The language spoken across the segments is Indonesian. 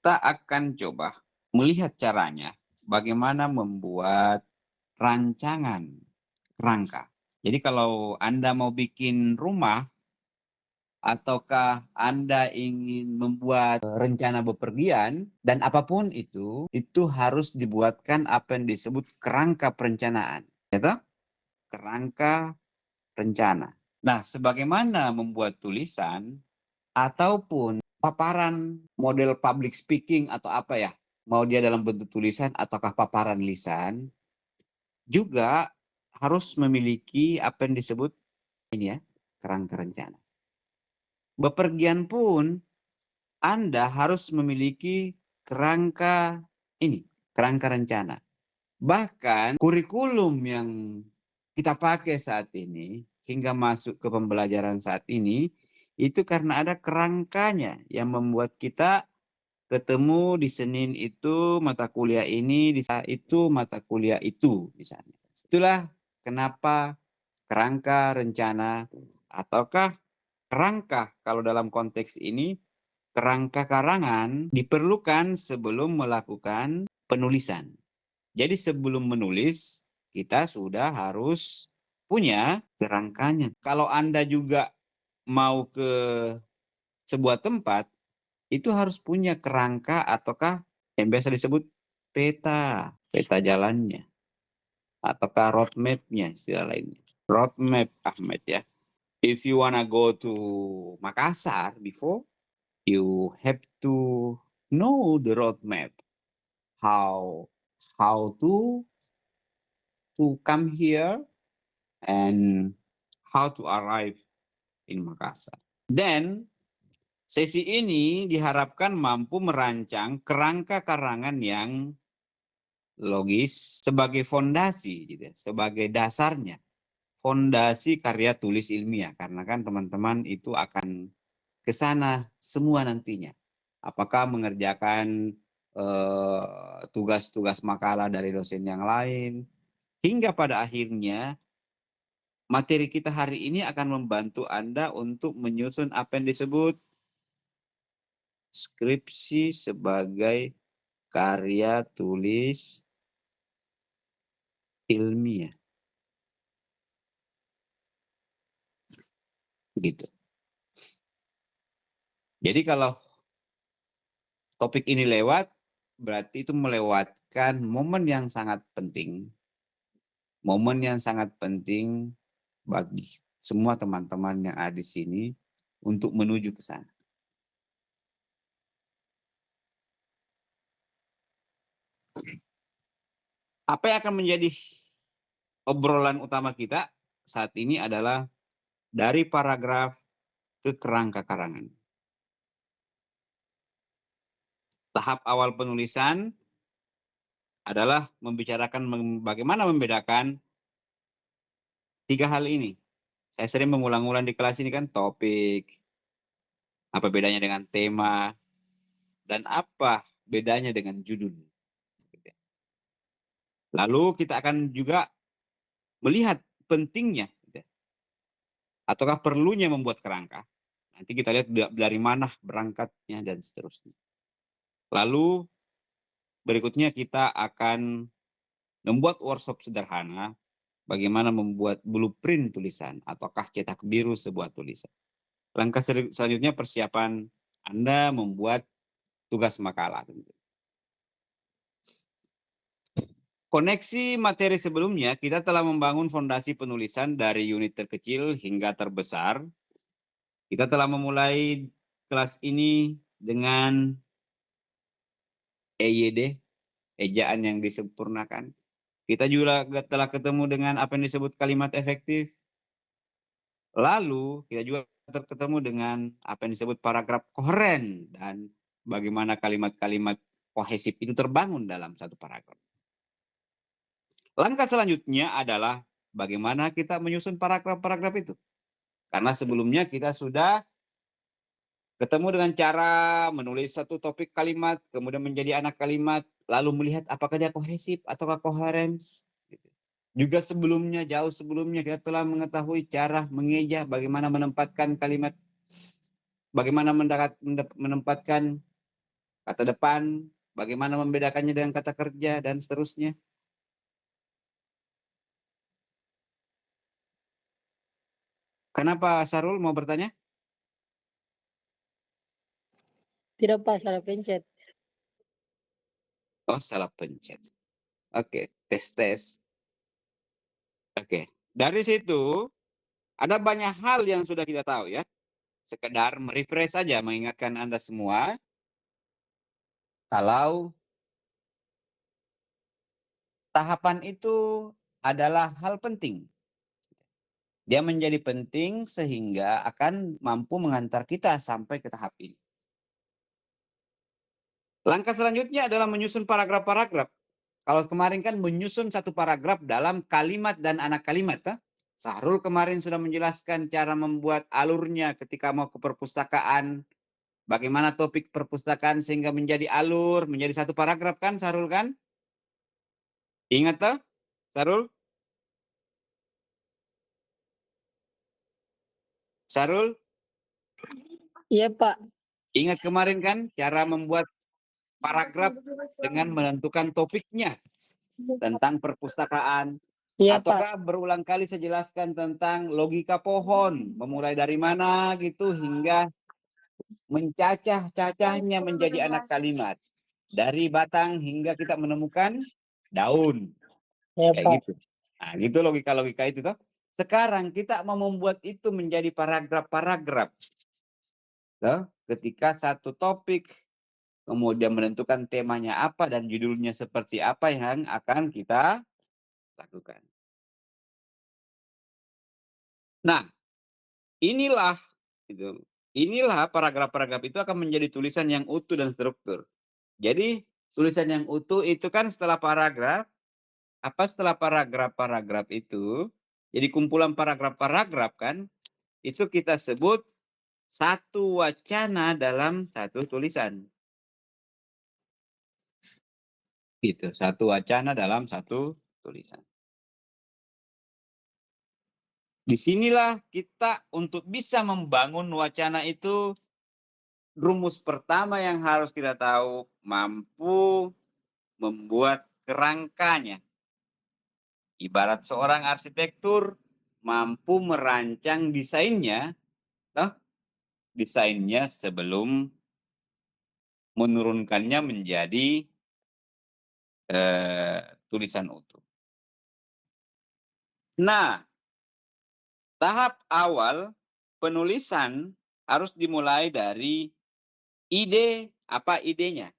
Kita akan coba melihat caranya bagaimana membuat rancangan kerangka. Jadi kalau Anda mau bikin rumah ataukah Anda ingin membuat rencana bepergian dan apapun itu harus dibuatkan apa yang disebut kerangka perencanaan. Gitu? Kerangka rencana. Nah, sebagaimana membuat tulisan ataupun paparan model public speaking atau apa ya, mau dia dalam bentuk tulisan ataukah paparan lisan, juga harus memiliki apa yang disebut ini ya, kerangka rencana. Bepergian pun Anda harus memiliki kerangka ini, kerangka rencana. Bahkan kurikulum yang kita pakai saat ini hingga masuk ke pembelajaran saat ini itu karena ada kerangkanya yang membuat kita ketemu di Senin itu mata kuliah ini, di saat itu mata kuliah itu misalnya. Itulah kenapa kerangka rencana ataukah kerangka kalau dalam konteks ini kerangka karangan diperlukan sebelum melakukan penulisan. Jadi sebelum menulis, kita sudah harus punya kerangkanya. Kalau Anda juga mau ke sebuah tempat, itu harus punya kerangka ataukah yang biasa disebut peta, peta jalannya. Ataukah roadmap-nya istilah lainnya. Roadmap Ahmed ya. If you wanna go to Makassar before, you have to know the roadmap. How to come here and how to arrive in Makassar. Dan sesi ini diharapkan mampu merancang kerangka karangan yang logis sebagai fondasi, gitu, sebagai dasarnya, fondasi karya tulis ilmiah. Karena kan teman-teman itu akan ke sana semua nantinya. Apakah mengerjakan tugas-tugas makalah dari dosen yang lain, hingga pada akhirnya materi kita hari ini akan membantu Anda untuk menyusun apa yang disebut skripsi sebagai karya tulis ilmiah. Gitu. Jadi kalau topik ini lewat, berarti itu melewatkan momen yang sangat penting. Momen yang sangat penting bagi semua teman-teman yang ada di sini untuk menuju ke sana. Apa yang akan menjadi obrolan utama kita saat ini adalah dari paragraf ke kerangka karangan. Tahap awal penulisan adalah membicarakan bagaimana membedakan tiga hal ini. Saya sering mengulang-ulang di kelas ini kan topik, apa bedanya dengan tema, dan apa bedanya dengan judul. Lalu kita akan juga melihat pentingnya ataukah perlunya membuat kerangka. Nanti kita lihat dari mana berangkatnya dan seterusnya. Lalu berikutnya kita akan membuat workshop sederhana bagaimana membuat blueprint tulisan ataukah cetak biru sebuah tulisan. Langkah selanjutnya persiapan Anda membuat tugas makalah. Koneksi materi sebelumnya, kita telah membangun fondasi penulisan dari unit terkecil hingga terbesar. Kita telah memulai kelas ini dengan EYD, ejaan yang disempurnakan. Kita juga telah ketemu dengan apa yang disebut kalimat efektif. Lalu kita juga ketemu dengan apa yang disebut paragraf koheren dan bagaimana kalimat-kalimat kohesif itu terbangun dalam satu paragraf. Langkah selanjutnya adalah bagaimana kita menyusun paragraf-paragraf itu. Karena sebelumnya kita sudah ketemu dengan cara menulis satu topik kalimat, kemudian menjadi anak kalimat, lalu melihat apakah dia kohesif atau koherens. Juga sebelumnya, jauh sebelumnya kita telah mengetahui cara mengeja, bagaimana menempatkan kalimat, bagaimana menempatkan Kata depan, bagaimana membedakannya dengan kata kerja, dan seterusnya. Kenapa Sarul mau bertanya? Tidak Pak, salah pencet. Oh, salah pencet. Oke, tes. Oke, dari situ ada banyak hal yang sudah kita tahu ya. Sekedar merefresh saja, mengingatkan Anda semua. Kalau tahapan itu adalah hal penting. Dia menjadi penting sehingga akan mampu mengantar kita sampai ke tahap ini. Langkah selanjutnya adalah menyusun paragraf-paragraf. Kalau kemarin kan menyusun satu paragraf dalam kalimat dan anak kalimat. Sahrul kemarin sudah menjelaskan cara membuat alurnya ketika mau ke perpustakaan. Bagaimana topik perpustakaan sehingga menjadi alur, menjadi satu paragraf kan Sahrul kan? Ingat toh Sahrul? Sarul, Iya Pak. ingat kemarin kan cara membuat paragraf dengan menentukan topiknya tentang perpustakaan. Iya Pak. Ataukah berulang kali saya jelaskan tentang logika pohon, memulai dari mana gitu hingga mencacah-cacahnya menjadi anak kalimat. Dari batang hingga kita menemukan daun. Iya Kayak Pak. gitu. Nah, gitu logika-logika itu toh. Sekarang kita mau membuat itu menjadi paragraf-paragraf. Ketika satu topik, kemudian menentukan temanya apa dan judulnya seperti apa yang akan kita lakukan. Nah, inilah gitu. Inilah paragraf-paragraf itu akan menjadi tulisan yang utuh dan struktur. Jadi, tulisan yang utuh itu kan setelah paragraf, setelah paragraf-paragraf itu, jadi kumpulan paragraf-paragraf kan, itu kita sebut satu wacana dalam satu tulisan. Gitu, satu wacana dalam satu tulisan. Disinilah kita untuk bisa membangun wacana itu, rumus pertama yang harus kita tahu, mampu membuat kerangkanya. Ibarat seorang arsitektur mampu merancang desainnya, desainnya sebelum menurunkannya menjadi tulisan utuh. Nah, tahap awal penulisan harus dimulai dari ide, apa idenya.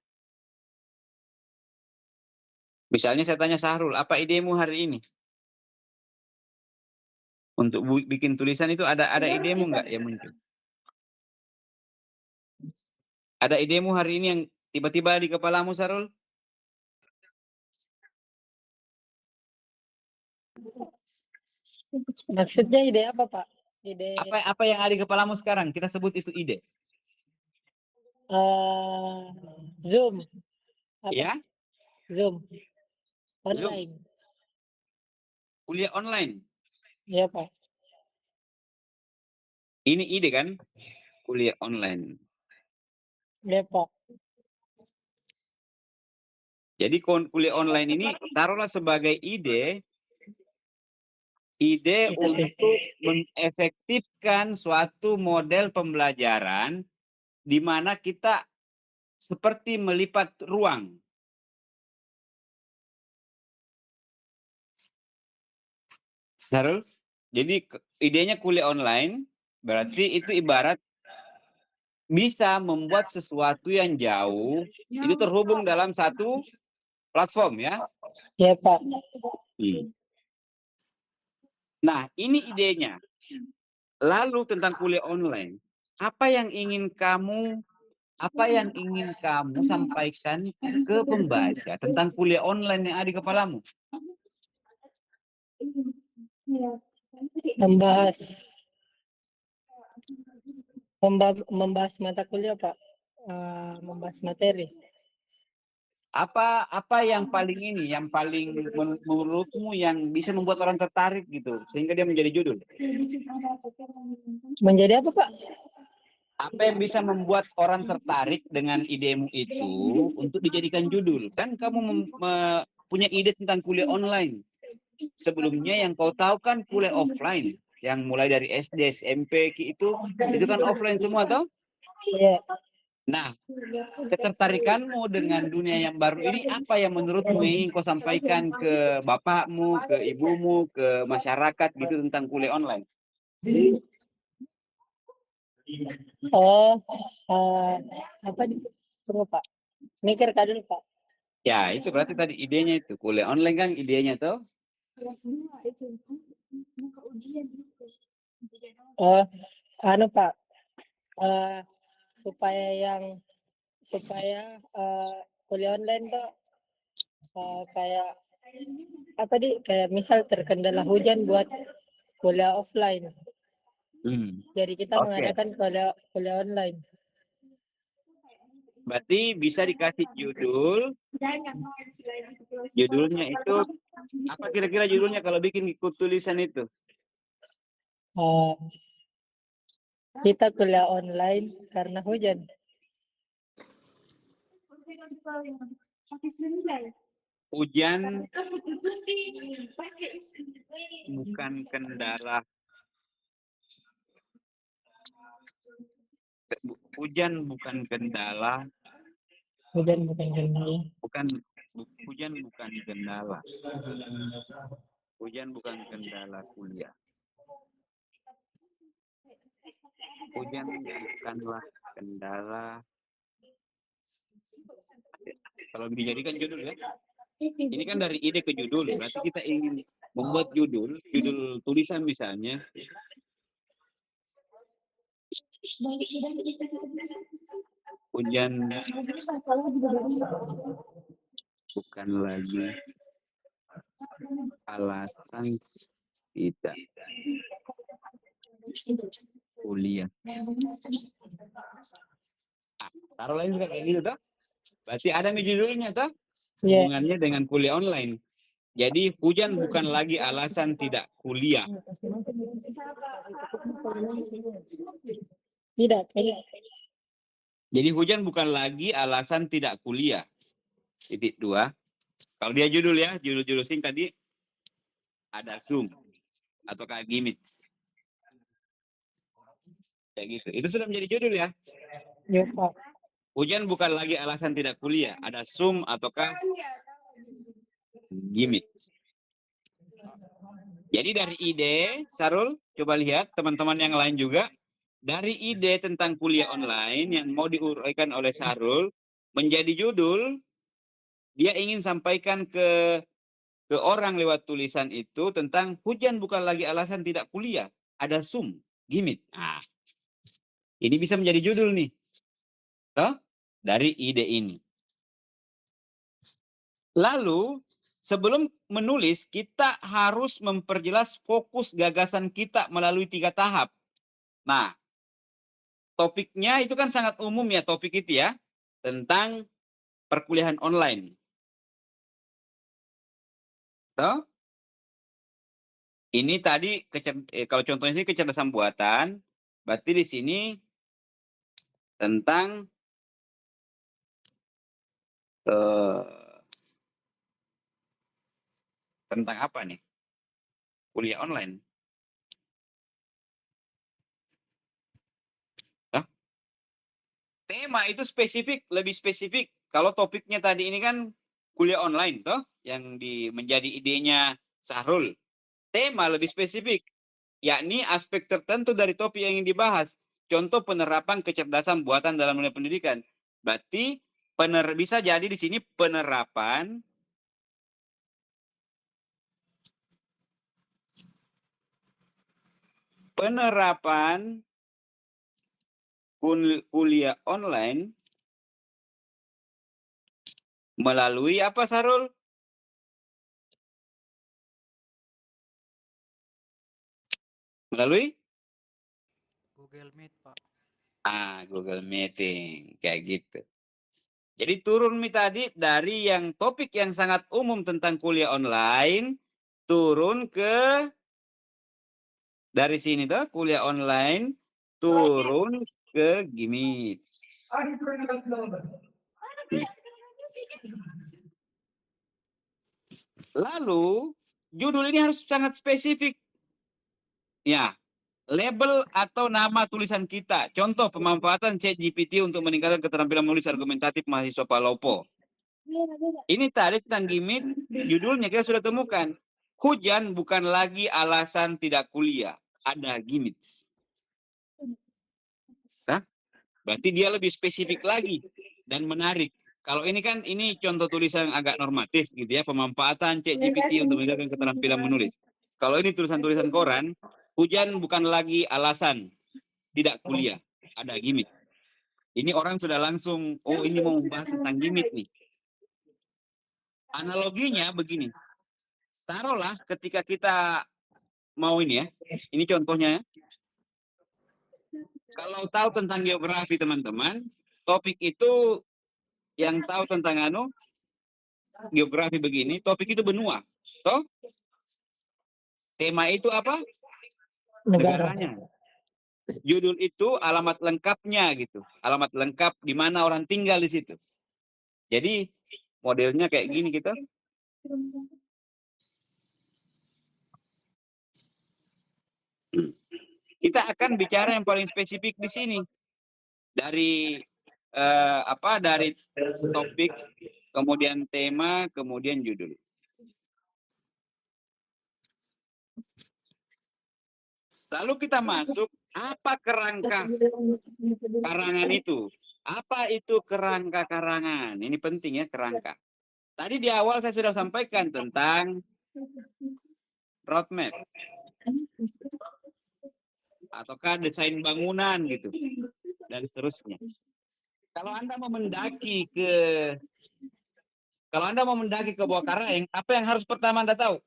Misalnya saya tanya Sahrul, apa idemu hari ini? Untuk bikin tulisan itu ada idemu nggak yang muncul? Ada idemu hari ini yang tiba-tiba di kepalamu, Sahrul? Maksudnya ide apa Pak? Ide Apa yang ada di kepalamu sekarang? Kita sebut itu ide. Zoom. Apa? Ya? Zoom. Zoom. Online. Kuliah online. Iya Pak. Ini ide kan? Kuliah online. Iya Pak. Jadi kuliah online ini taruhlah sebagai ide untuk mengefektifkan suatu model pembelajaran di mana kita seperti melipat ruang. Sarul, jadi idenya kuliah online, berarti itu ibarat bisa membuat sesuatu yang jauh itu terhubung dalam satu platform ya. Iya Pak. Nah, ini idenya. Lalu tentang kuliah online, apa yang ingin kamu sampaikan ke pembaca tentang kuliah online yang ada di kepalamu? Membahas mata kuliah Pak. Membahas materi. Apa yang paling menurutmu yang bisa membuat orang tertarik gitu sehingga dia menjadi judul? Menjadi apa Pak? Apa yang bisa membuat orang tertarik dengan idemu itu untuk dijadikan judul? Kan kamu punya ide tentang kuliah online. Sebelumnya yang kau tahu kan kuliah offline. Yang mulai dari SD, SMP itu kan offline semua toh? Iya. Nah, ketertarikanmu dengan dunia yang baru ini apa yang menurutmu ingin kau sampaikan ke bapakmu, ke ibumu, ke masyarakat gitu tentang kuliah online? Oh, apa nih? Tunggu Pak. Mikir Kak dulu Pak. Ya, itu berarti tadi idenya itu. Kuliah online kan idenya tuh. Oh, anu Pak. eh supaya kuliah online tuh kayak apa nih? Kayak misal terkendala hujan buat kuliah offline. Jadi kita Oke. mengadakan kuliah online. Berarti bisa dikasih judul. Judulnya itu apa kira-kira judulnya kalau bikin ikut tulisan itu? Eh, kita kuliah online karena hujan. Hujan bukan kendala. Hujan bukan kendala. Hujan bukan kendala. Hujan bukan kendala. Hujan bukan kendala kuliah. Hujan bukanlah kendala. Kalau dijadikan judul ya. Ini kan dari ide ke judul. Berarti kita ingin membuat judul tulisan misalnya. Hujan bukan lagi alasan tidak kuliah. Taruh lain juga kayak gitu toh. Berarti ada nih judulnya toh. Hubungannya dengan kuliah online. Jadi hujan bukan lagi alasan tidak kuliah. Tidak. Jadi hujan bukan lagi alasan tidak kuliah. Titik 2. Kalau dia judul ya, judul singkat tadi ada Zoom atau kayak Gimit. Kayak gitu. Itu sudah menjadi judul ya. Ya, Pak. Hujan bukan lagi alasan tidak kuliah. Ada Zoom ataukah Gimit. Jadi dari ide, Sarul, coba lihat teman-teman yang lain juga. Dari ide tentang kuliah online yang mau diuraikan oleh Sarul, menjadi judul, dia ingin sampaikan ke orang lewat tulisan itu tentang hujan bukan lagi alasan tidak kuliah. Ada Zoom, Gimit. Nah, ini bisa menjadi judul nih. Toh? Dari ide ini. Lalu, sebelum menulis, kita harus memperjelas fokus gagasan kita melalui 3 tahap. Nah, topiknya itu kan sangat umum ya, topik itu ya. Tentang perkuliahan online. Toh? Ini tadi, kalau contohnya sih kecerdasan buatan, berarti di sini tentang tentang apa nih? Kuliah online. Hah? Tema itu spesifik, lebih spesifik. Kalau topiknya tadi ini kan kuliah online, toh, yang menjadi idenya Sahrul. Tema lebih spesifik, yakni aspek tertentu dari topik yang ingin dibahas. Contoh penerapan kecerdasan buatan dalam dunia pendidikan. Berarti bisa jadi di sini penerapan kuliah online melalui apa, Sarul? Melalui Google Meet, Pak. Google Meeting, kayak gitu. Jadi turun tadi dari yang topik yang sangat umum tentang kuliah online, turun ke dari sini tuh kuliah online, turun ke gimmick. Lalu judul ini harus sangat spesifik. Ya, label atau nama tulisan kita. Contoh pemanfaatan ChatGPT untuk meningkatkan keterampilan menulis argumentatif mahasiswa Palopo. Ini tadi tentang gimmick, judulnya kita sudah temukan. Hujan bukan lagi alasan tidak kuliah, ada gimmick. Nah, berarti dia lebih spesifik lagi dan menarik. Kalau ini kan ini contoh tulisan yang agak normatif gitu ya, pemanfaatan ChatGPT untuk meningkatkan keterampilan menulis. Kalau ini tulisan-tulisan koran, hujan bukan lagi alasan tidak kuliah, ada gimmick. Ini orang sudah langsung, oh ini mau membahas tentang gimmick nih. Analoginya begini, taruhlah ketika kita mau ini ya, ini contohnya ya. Kalau tahu tentang geografi teman-teman, topik itu yang tahu tentang geografi begini, topik itu benua. Toh? Tema itu apa? Negara. Negaranya. Judul itu alamat lengkapnya gitu. Alamat lengkap di mana orang tinggal di situ. Jadi modelnya kayak gini gitu. Kita akan bicara yang paling spesifik di sini. Dari dari topik, kemudian tema, kemudian judul. Lalu kita masuk, apa kerangka karangan itu? Apa itu kerangka karangan? Ini penting ya, kerangka. Tadi di awal saya sudah sampaikan tentang roadmap. Ataukah desain bangunan gitu. Dan seterusnya. Kalau Anda mau mendaki ke Bawah Karaeng, apa yang harus pertama Anda tahu?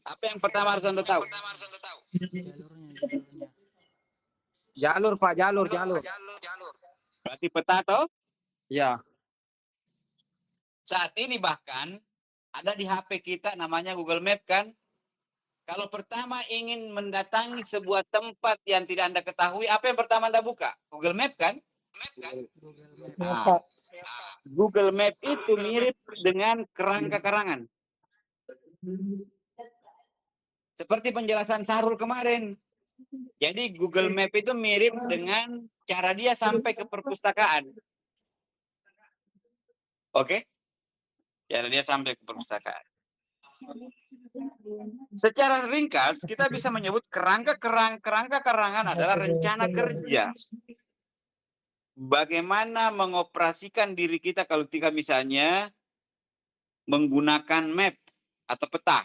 Apa yang pertama harus Anda tahu? Jalurnya. Jalur, Pak, jalur. Berarti peta toh? Ya. Saat ini bahkan ada di HP kita namanya Google Map kan? Kalau pertama ingin mendatangi sebuah tempat yang tidak Anda ketahui, apa yang pertama Anda buka? Google Map kan? Google Map. Nah, Google Map itu mirip dengan kerangka karangan. Seperti penjelasan Sahrul kemarin. Jadi Google Map itu mirip dengan cara dia sampai ke perpustakaan. Oke? Cara dia sampai ke perpustakaan. Secara ringkas, kita bisa menyebut kerangka karangan adalah rencana kerja. Bagaimana mengoperasikan diri kita kalau kita misalnya menggunakan map atau peta.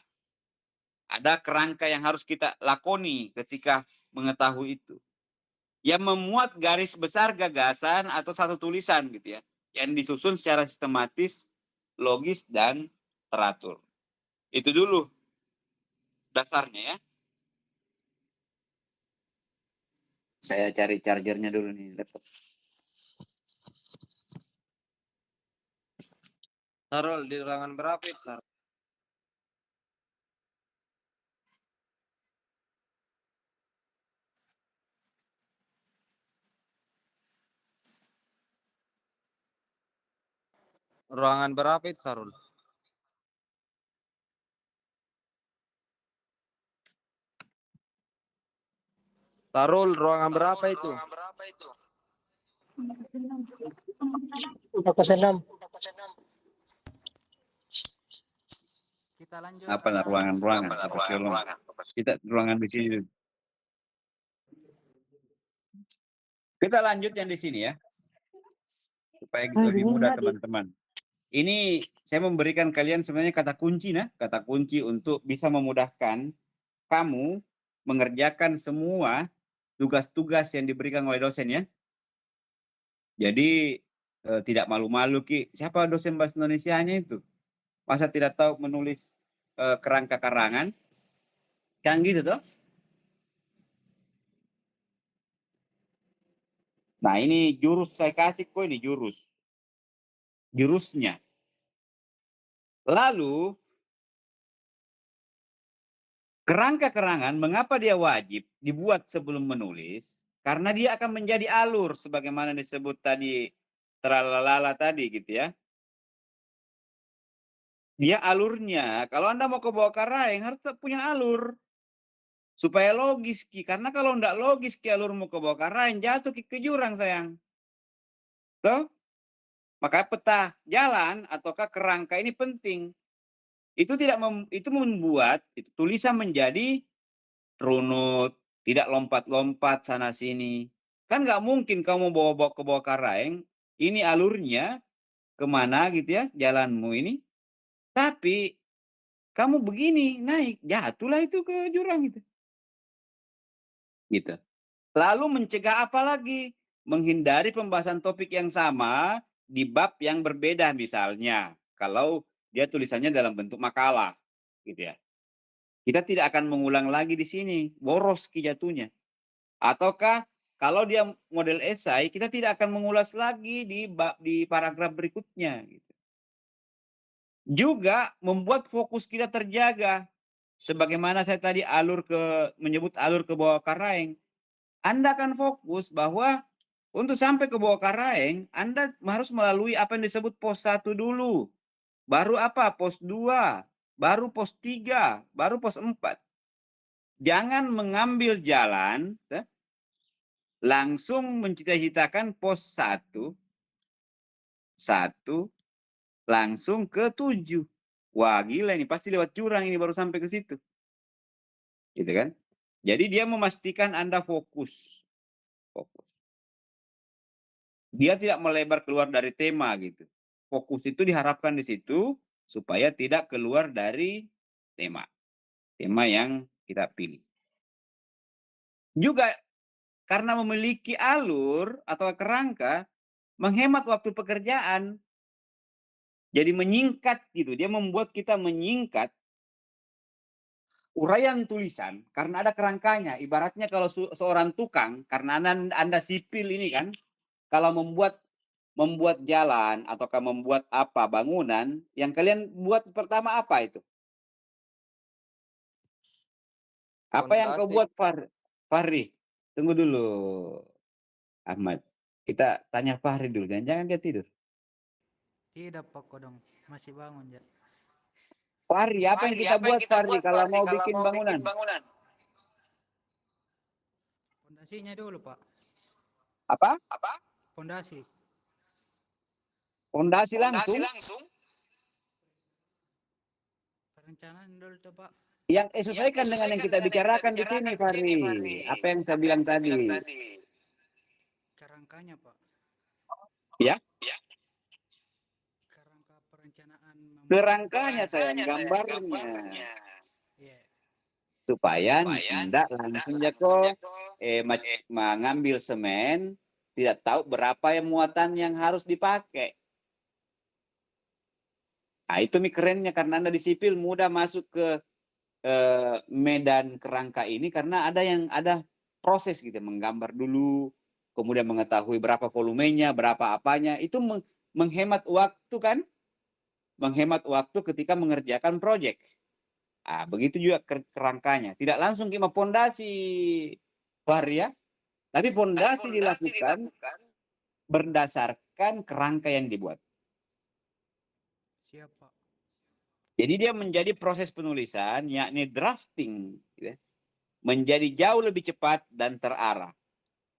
Ada kerangka yang harus kita lakoni ketika mengetahui itu. Yang memuat garis besar gagasan atau satu tulisan gitu ya. Yang disusun secara sistematis, logis, dan teratur. Itu dulu dasarnya ya. Saya cari chargernya dulu nih laptop. Sarul, di ruangan berapa itu, Sarul? Ruangan berapa itu, Sarul? Sarul, ruangan berapa itu? Fokus 6. Kita lanjut. Apa ruangan? Kita ruangan di sini. Kita lanjut yang di sini ya. Supaya lebih mudah teman-teman. Ini saya memberikan kalian sebenarnya kata kunci untuk bisa memudahkan kamu mengerjakan semua tugas-tugas yang diberikan oleh dosen ya. Jadi tidak malu-malu Ki. Siapa dosen bahasa Indonesianya itu? Masa tidak tahu menulis kerangka karangan? Kan gitu toh? Nah ini jurus saya kasih kok, ini jurusnya. Lalu Kerangka-kerangan, mengapa dia wajib dibuat sebelum menulis? Karena dia akan menjadi alur, sebagaimana disebut tadi, tralalala tadi gitu ya. Dia alurnya, kalau Anda mau ke bawah karang, harus punya alur. Supaya logis, Ki. Karena kalau enggak logis, Ki, alurmu ke bawah karang, jatuh Ki, ke jurang, sayang. Tuh? Maka peta jalan ataukah kerangka ini penting. Itu tidak itu membuat itu tulisan menjadi runut, tidak lompat-lompat sana sini. Kan nggak mungkin kamu bawa ke bawah karang, ini alurnya kemana gitu ya, jalanmu ini. Tapi kamu begini naik, jatuhlah itu ke jurang itu. Gitu. Lalu mencegah apa lagi? Menghindari pembahasan topik yang sama di bab yang berbeda misalnya. Kalau dia tulisannya dalam bentuk makalah, gitu ya. Kita tidak akan mengulang lagi di sini, boros jatuhnya. Ataukah kalau dia model esai, kita tidak akan mengulas lagi di paragraf berikutnya. Gitu. Juga membuat fokus kita terjaga. Sebagaimana saya tadi menyebut alur ke bawah karang. Anda akan fokus bahwa untuk sampai ke bawah karang, Anda harus melalui apa yang disebut pos 1 dulu. Baru apa? Pos 2, baru pos 3, baru pos 4. Jangan mengambil jalan langsung mencita-citakan pos 1 langsung ke 7. Wah, gila ini pasti lewat jurang ini baru sampai ke situ. Gitu kan? Jadi dia memastikan Anda fokus. Dia tidak melebar keluar dari tema gitu. Fokus itu diharapkan di situ supaya tidak keluar dari tema. Tema yang kita pilih. Juga karena memiliki alur atau kerangka, menghemat waktu pekerjaan. Jadi menyingkat gitu. Dia membuat kita menyingkat uraian tulisan karena ada kerangkanya. Ibaratnya kalau seorang tukang, karena anda sipil ini kan, kalau membuat jalan ataukah membuat apa bangunan, yang kalian buat pertama apa itu? Apa yang kau buat, Fahri? Tunggu dulu, Ahmad. Kita tanya Fahri dulu, jangan dia tidur. Tidak Pak Kodong, masih bangun ya. Fahri, apa yang kita buat Fahri kalau mau bikin bangunan? Pondasinya dulu Pak. Apa? Pondasi. Pondasi langsung? Perencanaan dulu tuh Pak. Yang sesuaikan dengan yang kita bicarakan di sini, Fahri. Apa yang saya bilang tadi? Kerangkanya Pak. Ya? Kerangka perencanaan. Kerangkanya sayang, gambarnya. Yeah. Supaya tidak langsung jatuh mengambil semen, tidak tahu berapa yang muatan yang harus dipakai. Nah, itu kerennya karena Anda di sipil mudah masuk ke medan kerangka ini karena ada proses gitu, menggambar dulu, kemudian mengetahui berapa volumenya, berapa apanya, itu menghemat waktu kan? Menghemat waktu ketika mengerjakan proyek. Ah, begitu juga kerangkanya. Tidak langsung kita pondasi, Fahri ya. Tapi pondasi dilakukan berdasarkan kerangka yang dibuat. Siapa? Jadi dia menjadi proses penulisan, yakni drafting, gitu, menjadi jauh lebih cepat dan terarah.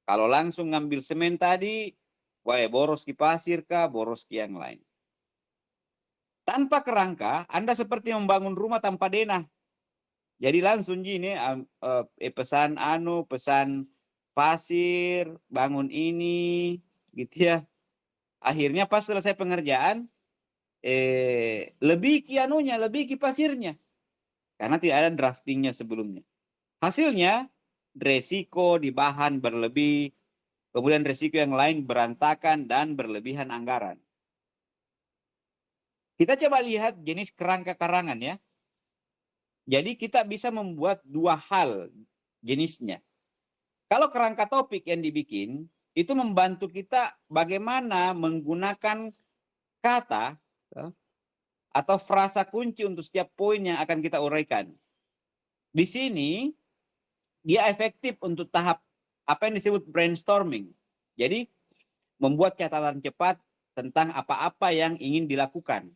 Kalau langsung ngambil semen tadi, wah boros ki pasir kah, boros ki yang lain. Tanpa kerangka, Anda seperti membangun rumah tanpa denah. Jadi langsung gini, pesan pasir, bangun ini, gitu ya. Akhirnya pas selesai pengerjaan, lebih ki pasirnya. Karena tidak ada draftingnya sebelumnya. Hasilnya, resiko di bahan berlebih, kemudian resiko yang lain berantakan dan berlebihan anggaran. Kita coba lihat jenis kerangka karangan ya. Jadi kita bisa membuat dua hal jenisnya. Kalau kerangka topik yang dibikin, itu membantu kita bagaimana menggunakan kata atau frasa kunci untuk setiap poin yang akan kita uraikan. di sini dia efektif untuk tahap apa yang disebut brainstorming. Jadi membuat catatan cepat tentang apa-apa yang ingin dilakukan.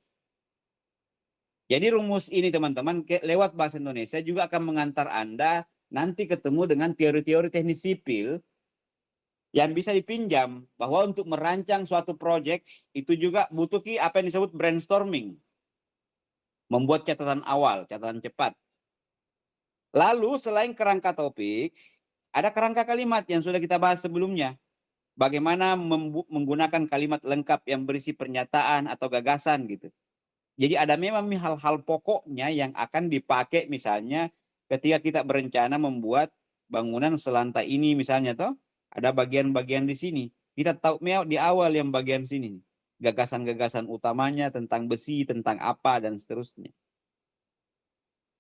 Jadi rumus ini teman-teman lewat bahasa Indonesia juga akan mengantar Anda nanti ketemu dengan teori-teori teknik sipil yang bisa dipinjam bahwa untuk merancang suatu proyek itu juga butuh apa yang disebut brainstorming. Membuat catatan awal, catatan cepat. Lalu selain kerangka topik, ada kerangka kalimat yang sudah kita bahas sebelumnya. Bagaimana menggunakan kalimat lengkap yang berisi pernyataan atau gagasan gitu. Jadi ada memang hal-hal pokoknya yang akan dipakai misalnya ketika kita berencana membuat bangunan selantai ini misalnya toh ada bagian-bagian di sini. Kita tahu di awal yang bagian sini. Gagasan-gagasan utamanya tentang besi, tentang apa dan seterusnya.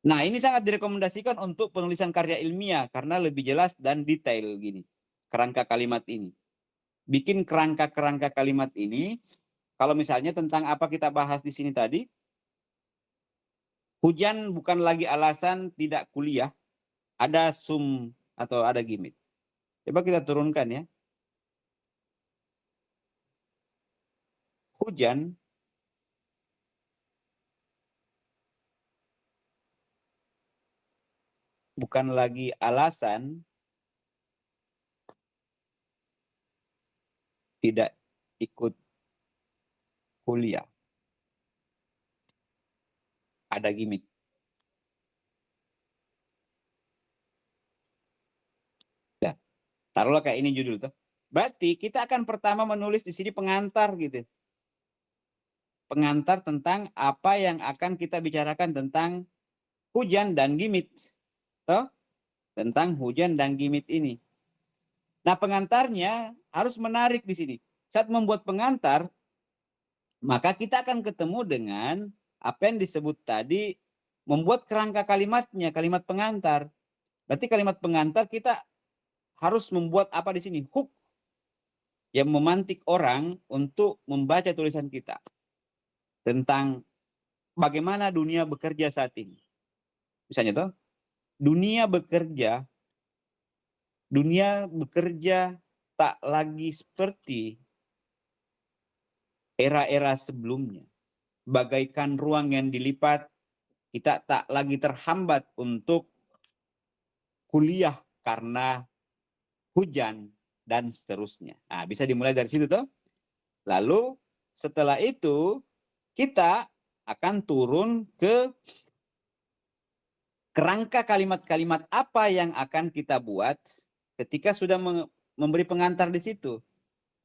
Nah, ini sangat direkomendasikan untuk penulisan karya ilmiah karena lebih jelas dan detail gini. Kerangka kalimat ini. Bikin kerangka-kerangka kalimat ini. Kalau misalnya tentang apa kita bahas di sini tadi, hujan bukan lagi alasan tidak kuliah, ada sum atau ada gimmick. Coba kita turunkan ya. Hujan bukan lagi alasan tidak ikut kuliah. Ada gimmick. Ya. Taruhlah kayak ini judul tuh. Berarti kita akan pertama menulis di sini pengantar gitu. Pengantar tentang apa yang akan kita bicarakan tentang hujan dan gimmick. Toh? Tentang hujan dan gimmick ini. Nah, pengantarnya harus menarik di sini. Saat membuat pengantar, maka kita akan ketemu dengan apa yang disebut tadi membuat kerangka kalimatnya, kalimat pengantar. Berarti kalimat pengantar kita harus membuat apa di sini? Hook yang memantik orang untuk membaca tulisan kita tentang bagaimana dunia bekerja saat ini. Misalnya tuh, dunia bekerja tak lagi seperti era-era sebelumnya. Bagaikan ruang yang dilipat, kita tak lagi terhambat untuk kuliah karena hujan dan seterusnya. Nah, bisa dimulai dari situ tuh. Lalu setelah itu kita akan turun ke kerangka kalimat-kalimat apa yang akan kita buat ketika sudah memberi pengantar di situ.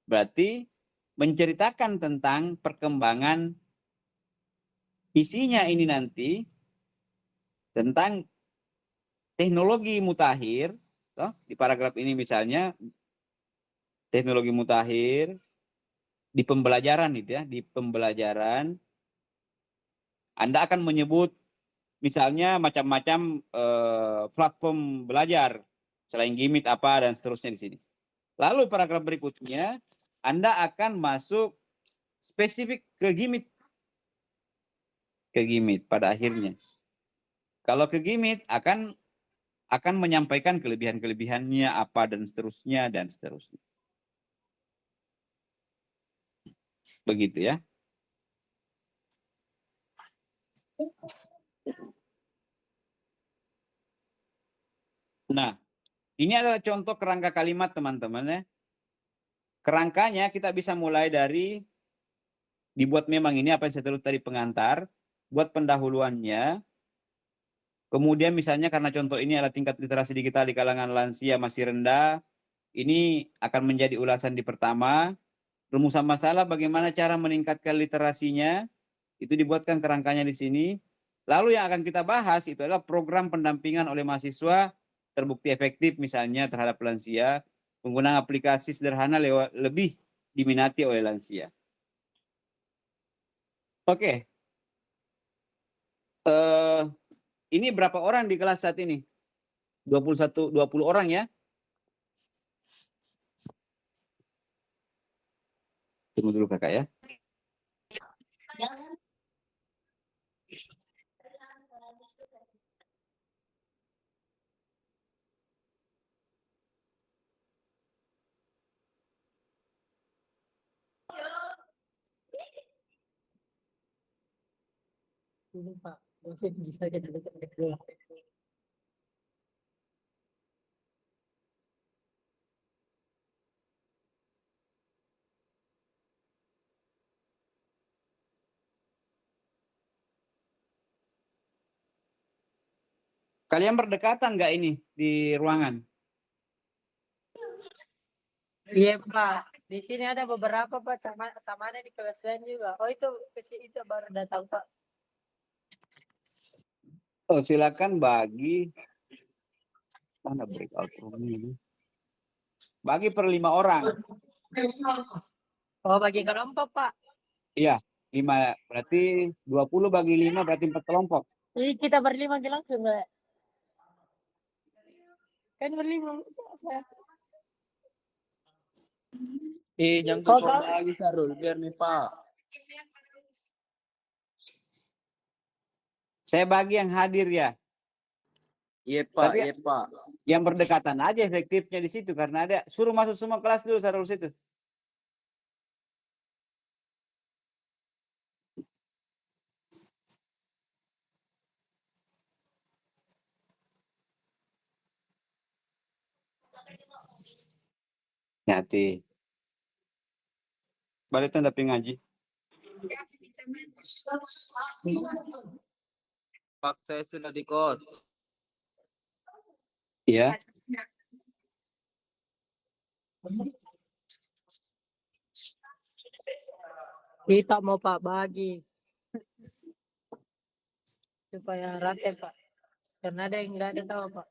Berarti menceritakan tentang perkembangan isinya ini nanti tentang teknologi mutakhir. Di paragraf ini misalnya teknologi mutakhir di pembelajaran itu ya, di pembelajaran Anda akan menyebut misalnya macam-macam platform belajar selain Gimit apa dan seterusnya di sini. Lalu paragraf berikutnya Anda akan masuk spesifik ke Gimit. Ke Gimit pada akhirnya. Kalau ke Gimit akan menyampaikan kelebihan-kelebihannya apa dan seterusnya dan seterusnya. Begitu ya. Nah, ini adalah contoh kerangka kalimat teman-teman ya. Kerangkanya kita bisa mulai dari dibuat memang ini apa yang saya tulis tadi pengantar, buat pendahuluannya. Kemudian misalnya karena contoh ini adalah tingkat literasi digital di kalangan lansia masih rendah, ini akan menjadi ulasan di pertama. Rumusan masalah bagaimana cara meningkatkan literasinya, itu dibuatkan kerangkanya di sini. Lalu yang akan kita bahas itu adalah program pendampingan oleh mahasiswa terbukti efektif misalnya terhadap lansia, penggunaan aplikasi sederhana lebih diminati oleh lansia. Oke. Ini berapa orang di kelas saat ini? 20 orang ya. Tunggu dulu kakak ya. Ini Pak, dosen bisa kita dekat dulu. Kalian berdekatan nggak ini di ruangan? Iya Pak, di sini ada beberapa Pak, sama ada di kelas lain juga. Oh itu itu baru datang Pak. Oh, silakan bagi. Mana breakout room ini? Bagi per 5 orang. Oh bagi kelompok Pak. Iya, 5 berarti 20 bagi 5 berarti 4 kelompok. Ini kita berlima langsung Pak. Kan berlima. Jangan Oh, kau bagi Sarul, biar nih Pak. Saya bagi yang hadir ya. Iya Pak, Tapi iya Pak. yang berdekatan aja efektifnya di situ karena ada suruh masuk semua kelas dulu Sarul situ. Hati. Balik tanda ngaji. Pak, saya sudah di kos. Iya. Kita mau Pak bagi supaya rata Pak. Karena ada yang nggak ada tahu Pak.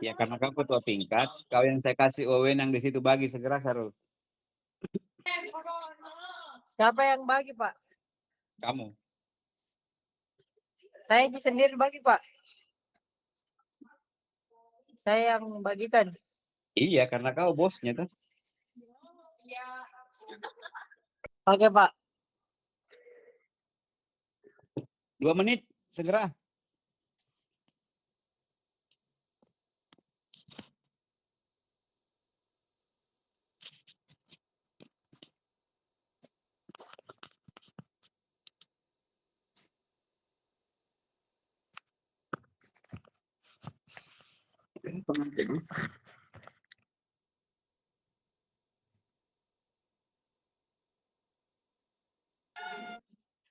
Ya karena kau ketua tingkat, kau yang saya kasih wewenang di situ bagi segera Sarul. Siapa yang bagi Pak? Kamu. Saya sendiri bagi Pak. Saya yang bagikan. Iya karena kau bosnya tuh. Oke Pak. 2 menit segera.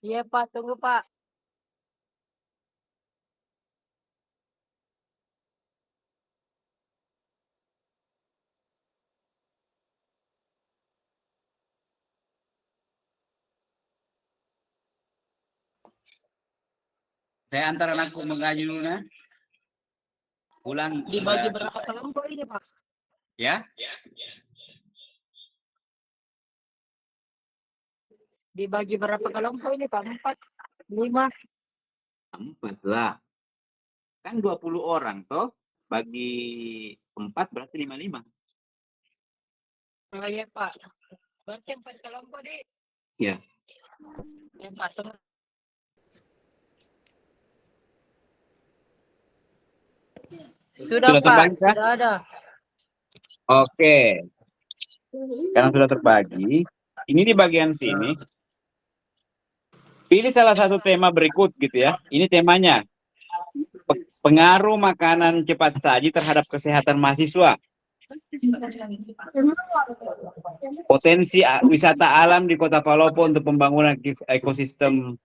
Iya Pak, tunggu Pak. Saya antar anakku mengaji dulu nah. Pulang Dibagi sudah. berapa kelompok ini Pak? Ya? Dibagi berapa kelompok ini Pak? 4, 5. 4 lah. Kan 20 orang toh. Bagi 4 berarti 55. Oh iya Pak. Berarti 4 kelompok deh. Iya. Ya Pak, tunggu. Sudah Pak, terbagi, kah? sudah ada. Oke. Karena sudah terbagi. Ini di bagian sini. Pilih salah satu tema berikut gitu ya. Ini temanya. Pengaruh makanan cepat saji terhadap kesehatan mahasiswa. Potensi wisata alam di Kota Palopo untuk pembangunan ekosistem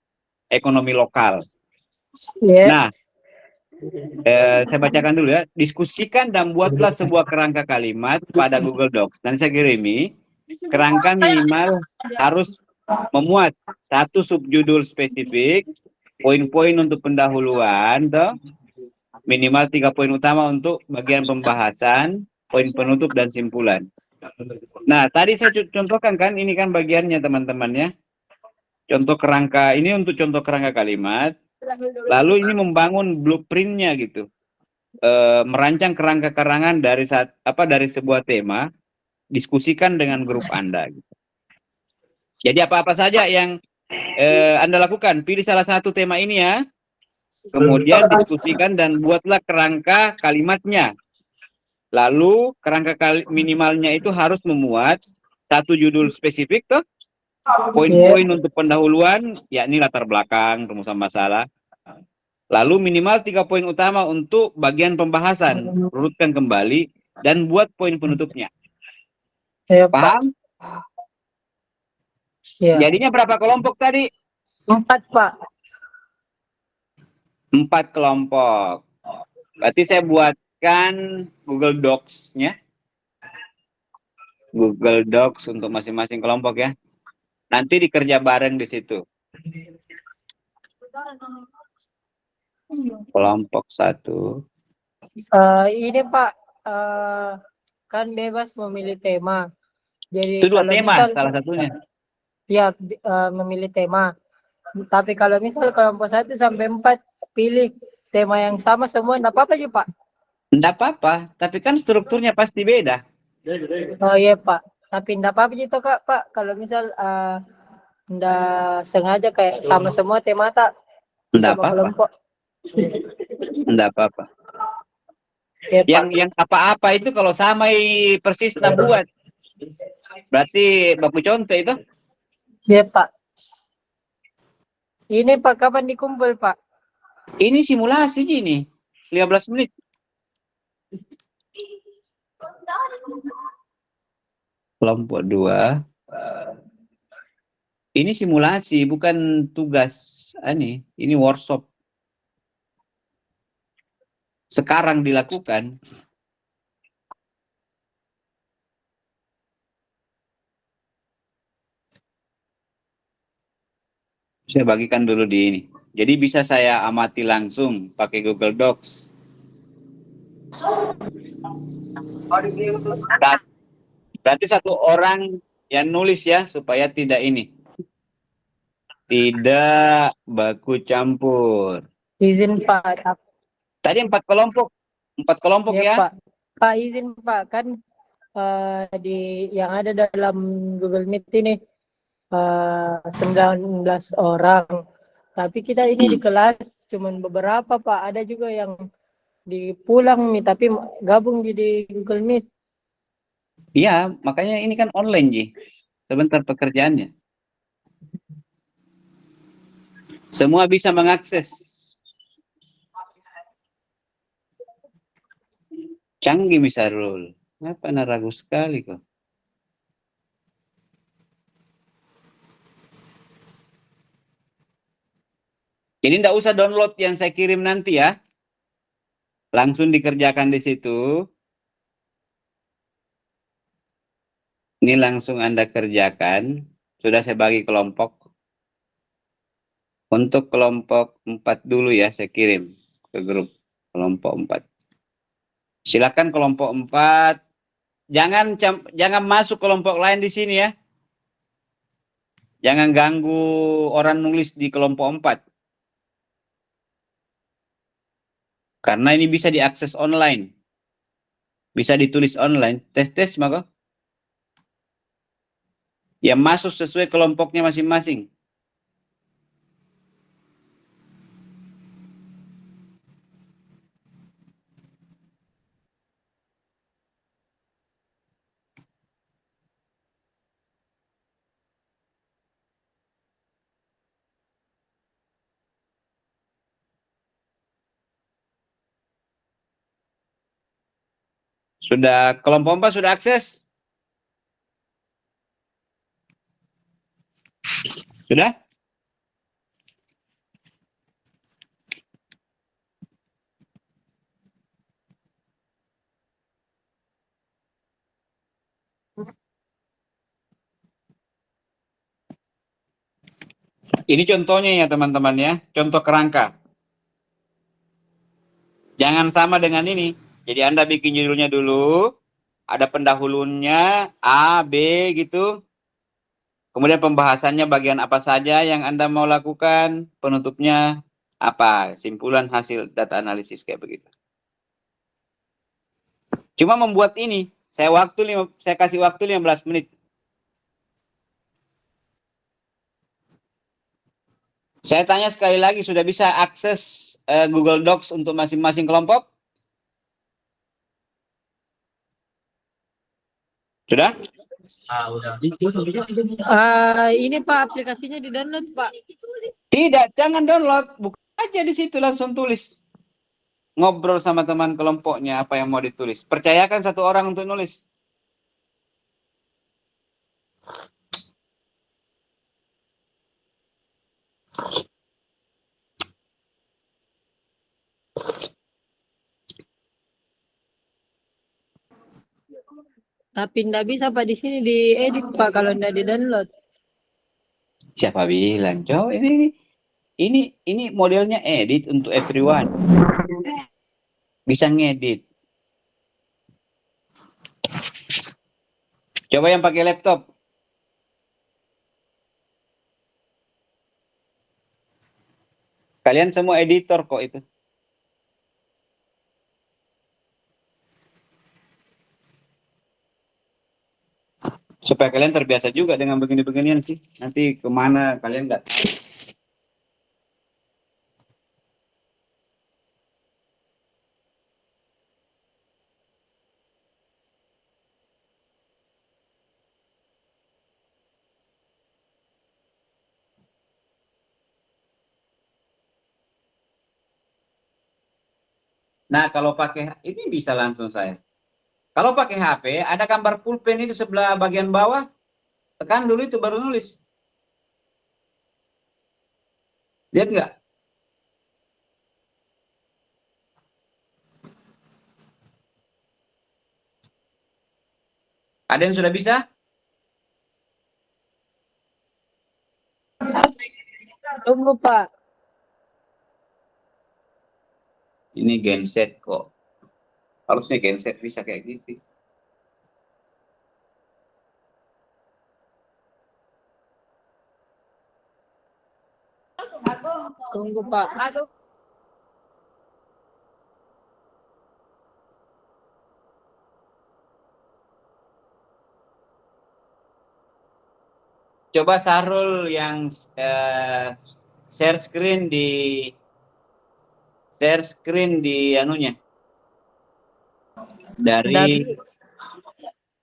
ekonomi lokal. Nah, saya bacakan dulu ya. Diskusikan dan buatlah sebuah kerangka kalimat pada Google Docs. Nanti saya kirimi. Kerangka minimal harus memuat 1 subjudul spesifik, poin-poin untuk pendahuluan, toh. Minimal 3 poin utama untuk bagian pembahasan, poin penutup dan simpulan. Nah, tadi saya contohkan kan, ini kan bagiannya teman-teman ya. Contoh kerangka, ini untuk contoh kerangka kalimat. Lalu ini membangun blueprintnya gitu. Merancang kerangka karangan dari dari sebuah tema, diskusikan dengan grup Anda. Gitu. Jadi apa-apa saja yang Anda lakukan, pilih salah satu tema ini ya. Kemudian diskusikan dan buatlah kerangka kalimatnya. Lalu kerangka minimalnya itu harus memuat 1 judul spesifik toh, Poin-poin untuk pendahuluan, yakni latar belakang, rumusan masalah. Lalu minimal 3 poin utama untuk bagian pembahasan. Urutkan kembali dan buat poin penutupnya. Iya, Pak. Paham? Iya. Jadinya berapa kelompok tadi? 4, Pak. 4 kelompok. Berarti saya buatkan Google Docs-nya. Google Docs untuk masing-masing kelompok ya. Nanti dikerja bareng di situ. Kelompok 1. Ini Pak, kan bebas memilih tema. Jadi Itu 2 kalau tema misal salah satunya. ya memilih tema. Tapi kalau misal kelompok 1 sampai 4 pilih tema yang sama semua, enggak apa-apa juga, Pak. Enggak apa-apa, tapi kan strukturnya pasti beda. Oh iya, Pak. Tapi enggak apa-apa gitu, Kak, Pak. Kalau misal enggak sengaja kayak sama semua tema tak Enggak sama apa-apa. kelompok. Enggak apa-apa. Ya, Pak. Yang apa-apa itu kalau sama persis nah buat. Berarti baku contoh itu. Ya, Pak. Ini Pak, kapan dikumpul, Pak? Ini simulasi ini. 15 menit. Kelompok 2. Ini simulasi, bukan tugas ini workshop. Sekarang dilakukan. Saya bagikan dulu di ini. Jadi bisa saya amati langsung pakai Google Docs. Berarti 1 orang yang nulis ya, supaya tidak ini. Tidak baku campur. Izin, Pak. Tadi 4 kelompok. 4 kelompok Ya, ya. Pak. Pak, izin, Pak. Kan di yang ada dalam Google Meet ini 19 orang. Tapi kita ini di kelas cuman beberapa, Pak. Ada juga yang dipulang nih, tapi gabung di Google Meet. Iya, makanya ini kan online, Ji. Sebentar pekerjaannya. Semua bisa mengakses. Canggih Misarul. Kenapa ragu sekali kok? Jadi tidak usah download yang saya kirim nanti ya. Langsung dikerjakan di situ. Ini langsung Anda kerjakan. Sudah saya bagi kelompok. Untuk kelompok 4 dulu ya saya kirim ke grup kelompok 4. Silakan kelompok 4. Jangan masuk kelompok lain di sini ya. Jangan ganggu orang nulis di kelompok 4. Karena ini bisa diakses online. Bisa ditulis online. Tes maka. Ya masuk sesuai kelompoknya masing-masing. Sudah kelompok 4 sudah akses? Sudah? Ini contohnya ya teman-teman ya, contoh kerangka. Jangan sama dengan ini. Jadi Anda bikin judulnya dulu, ada pendahulunya A, B gitu. Kemudian pembahasannya bagian apa saja yang Anda mau lakukan, penutupnya apa, simpulan hasil data analisis kayak begitu. Cuma membuat ini, saya kasih waktu 15 menit. Saya tanya sekali lagi, sudah bisa akses Google Docs untuk masing-masing kelompok? Sudah? Ini Pak aplikasinya di download Pak. Tidak, jangan download, buka aja di situ langsung tulis. Ngobrol sama teman kelompoknya apa yang mau ditulis. Percayakan satu orang untuk nulis. Tapi nggak bisa Pak di sini diedit Pak kalau nggak di download. Siapa bilang, Cow? Ini modelnya edit untuk everyone. Bisa ngedit. Coba yang pakai laptop. Kalian semua editor kok itu. Supaya kalian terbiasa juga dengan begini-beginian sih. Nanti kemana kalian nggak tahu. Nah, kalau pakai ini bisa langsung saya. Kalau pakai HP, ada gambar pulpen itu sebelah bagian bawah. Tekan dulu itu baru nulis. Lihat nggak? Ada yang sudah bisa? Tunggu Pak. Ini genset kok. Harusnya genset bisa kayak gitu. Tunggu Pak. Coba Sarul yang share screen anunya. Dari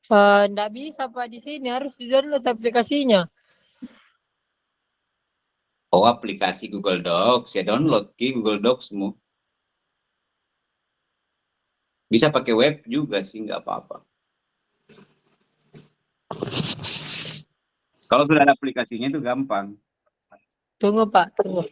Nggak bisa Pak di sini harus di download aplikasinya. aplikasi Google Docs, ya download di Google Docs-mu. Bisa pakai web juga sih, nggak apa-apa. Kalau sudah ada aplikasinya itu gampang. Tunggu Pak. Tunggu.